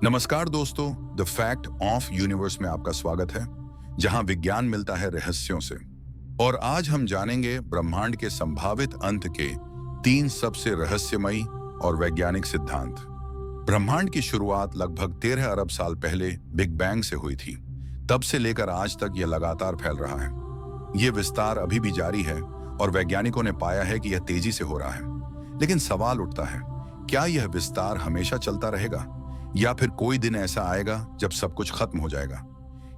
नमस्कार दोस्तों, the fact of universe में आपका स्वागत है, जहां विज्ञान मिलता है रहस्यों से। और आज हम जानेंगे ब्रह्मांड के संभावित अंत के 3 सबसे रहस्यमयी और वैज्ञानिक सिद्धांत। ब्रह्मांड की शुरुआत लगभग 13 अरब साल पहले बिग बैंग से हुई थी। तब से लेकर आज तक यह लगातार फैल रहा है। यह विस्तार अभी भी जारी है और वैज्ञानिकों ने पाया है कि यह तेजी से हो रहा है। लेकिन सवाल उठता है, क्या यह विस्तार हमेशा चलता रहेगा या फिर कोई दिन ऐसा आएगा जब सब कुछ खत्म हो जाएगा?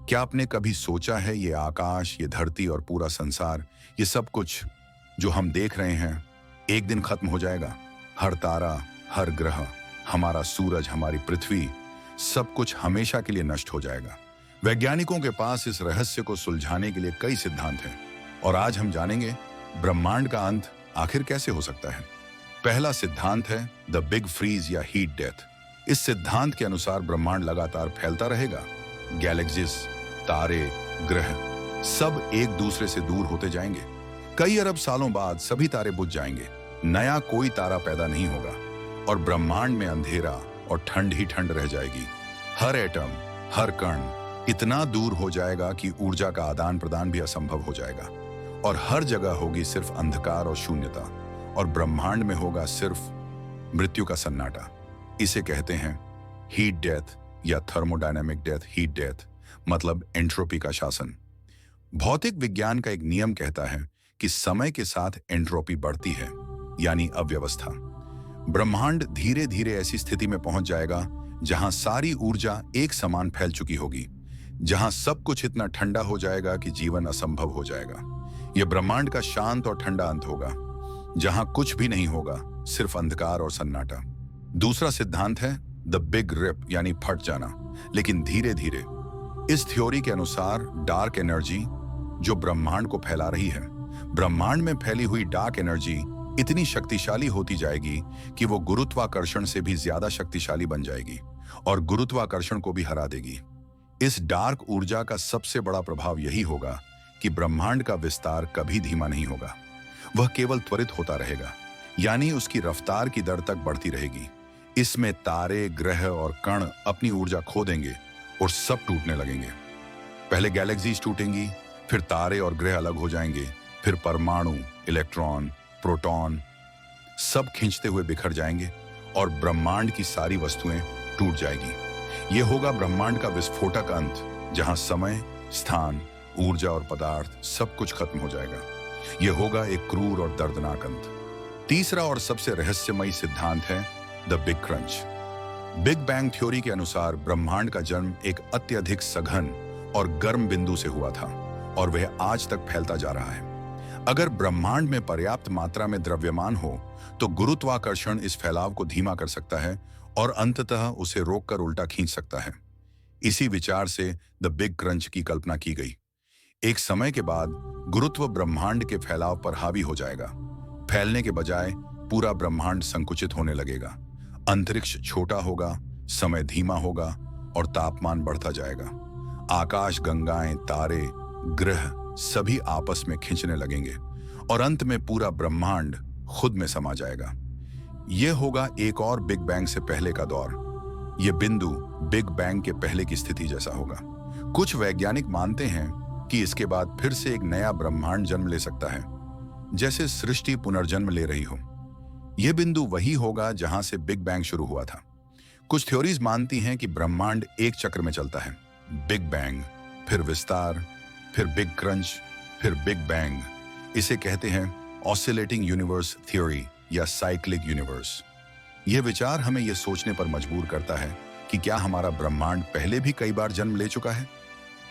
क्या आपने कभी सोचा है ये आकाश, ये धरती और पूरा संसार, ये सब कुछ जो हम देख रहे हैं, एक दिन खत्म हो जाएगा? हर तारा, हर ग्रह, हमारा सूरज, हमारी पृथ्वी, सब कुछ हमेशा के लिए नष्ट हो जाएगा। वैज्ञानिकों के पास इस रहस्य को सुलझाने के लिए कई सिद्धांत हैं और आज हम जानेंगे ब्रह्मांड का अंत आखिर कैसे हो सकता है। पहला सिद्धांत है द बिग फ्रीज या हीट डेथ। इस सिद्धांत के अनुसार ब्रह्मांड लगातार फैलता रहेगा। गैलेक्सीज, तारे, ग्रह सब एक दूसरे से दूर होते जाएंगे। कई अरब सालों बाद सभी तारे बुझ जाएंगे, नया कोई तारा पैदा नहीं होगा और ब्रह्मांड में अंधेरा और ठंड ही ठंड रह जाएगी। हर एटम, हर कण इतना दूर हो जाएगा कि ऊर्जा का आदान प्रदान भी असंभव हो जाएगा और हर जगह होगी सिर्फ अंधकार और शून्यता और ब्रह्मांड में होगा सिर्फ मृत्यु का सन्नाटा। इसे कहते हैं हीट डेथ या थर्मोडायनामिक डेथ। हीट डेथ मतलब एंट्रोपी का शासन। भौतिक विज्ञान का एक नियम कहता है कि समय के साथ एंट्रोपी बढ़ती है, यानी अव्यवस्था। ब्रह्मांड धीरे धीरे ऐसी स्थिति में पहुंच जाएगा जहां सारी ऊर्जा एक समान फैल चुकी होगी, जहां सब कुछ इतना ठंडा हो जाएगा कि जीवन असंभव हो जाएगा। यह ब्रह्मांड का शांत और ठंडा अंत होगा, जहां कुछ भी नहीं होगा, सिर्फ अंधकार और सन्नाटा। दूसरा सिद्धांत है द बिग रिप यानी फट जाना, लेकिन धीरे धीरे। इस थ्योरी के अनुसार डार्क एनर्जी जो ब्रह्मांड को फैला रही है, ब्रह्मांड में फैली हुई डार्क एनर्जी इतनी शक्तिशाली होती जाएगी कि वो गुरुत्वाकर्षण से भी ज्यादा शक्तिशाली बन जाएगी और गुरुत्वाकर्षण को भी हरा देगी। इस डार्क ऊर्जा का सबसे बड़ा प्रभाव यही होगा कि ब्रह्मांड का विस्तार कभी धीमा नहीं होगा, वह केवल त्वरित होता रहेगा, यानी उसकी रफ्तार की दर तक बढ़ती रहेगी। इसमें तारे, ग्रह और कण अपनी ऊर्जा खो देंगे और सब टूटने लगेंगे। पहले गैलेक्सीज टूटेंगी, फिर तारे और ग्रह अलग हो जाएंगे, फिर परमाणु, इलेक्ट्रॉन, प्रोटॉन सब खींचते हुए बिखर जाएंगे और ब्रह्मांड की सारी वस्तुएं टूट जाएगी। यह होगा ब्रह्मांड का विस्फोटक अंत, जहां समय, स्थान, ऊर्जा और पदार्थ सब कुछ खत्म हो जाएगा। यह होगा एक क्रूर और दर्दनाक अंत। तीसरा और सबसे रहस्यमयी सिद्धांत है the big crunch. Big bang theory के अनुसार ब्रह्मांड का जन्म एक अत्यधिक सघन और गर्म बिंदु से हुआ था और वह आज तक फैलता जा रहा है। अगर ब्रह्मांड में पर्याप्त मात्रा में द्रव्यमान हो तो गुरुत्वाकर्षण इस फैलाव को धीमा कर सकता है और अंततः उसे रोककर उल्टा खींच सकता है। इसी विचार से द बिग क्रंच की कल्पना की गई। एक समय के बाद गुरुत्व ब्रह्मांड के फैलाव पर हावी हो जाएगा। फैलने के बजाय पूरा ब्रह्मांड संकुचित होने लगेगा। अंतरिक्ष छोटा होगा, समय धीमा होगा और तापमान बढ़ता जाएगा। आकाश गंगाएं, तारे, ग्रह सभी आपस में खींचने लगेंगे और अंत में पूरा ब्रह्मांड खुद में समा जाएगा। यह होगा एक और बिग बैंग से पहले का दौर। यह बिंदु बिग बैंग के पहले की स्थिति जैसा होगा। कुछ वैज्ञानिक मानते हैं कि इसके बाद फिर से एक नया ब्रह्मांड जन्म ले सकता है, जैसे सृष्टि पुनर्जन्म ले रही हो। यह बिंदु वही होगा जहां से बिग बैंग शुरू हुआ था। कुछ थ्योरीज मानती हैं कि ब्रह्मांड एक चक्र में चलता है, बिग बैंग, फिर विस्तार, फिर बिग क्रंच, फिर बिग बैंग। इसे कहते हैं ऑसिलेटिंग यूनिवर्स थ्योरी या साइक्लिक यूनिवर्स। यह विचार हमें यह सोचने पर मजबूर करता है कि क्या हमारा ब्रह्मांड पहले भी कई बार जन्म ले चुका है?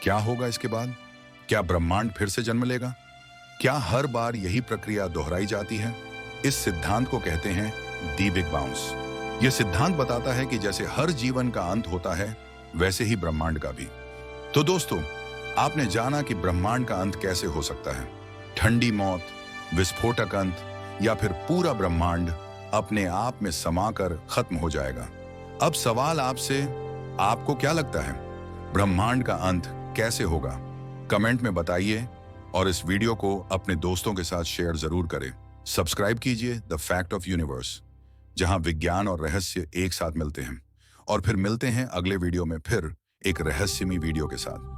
क्या होगा इसके बाद? क्या ब्रह्मांड फिर से जन्म लेगा? क्या हर बार यही प्रक्रिया दोहराई जाती है? इस सिद्धांत को कहते हैं दी बिग बाउंस। यह सिद्धांत बताता है कि जैसे हर जीवन का अंत होता है, वैसे ही ब्रह्मांड का भी। तो दोस्तों, आपने जाना कि ब्रह्मांड का अंत कैसे हो सकता है। ठंडी मौत, विस्फोटक अंत या फिर पूरा ब्रह्मांड अपने आप में समाकर खत्म हो जाएगा। अब सवाल आपसे, आपको क्या लगता है ब्रह्मांड का अंत कैसे होगा? कमेंट में बताइए और इस वीडियो को अपने दोस्तों के साथ शेयर जरूर करें। सब्सक्राइब कीजिए द फैक्ट ऑफ यूनिवर्स, जहां विज्ञान और रहस्य एक साथ मिलते हैं। और फिर मिलते हैं अगले वीडियो में फिर एक रहस्यमयी वीडियो के साथ।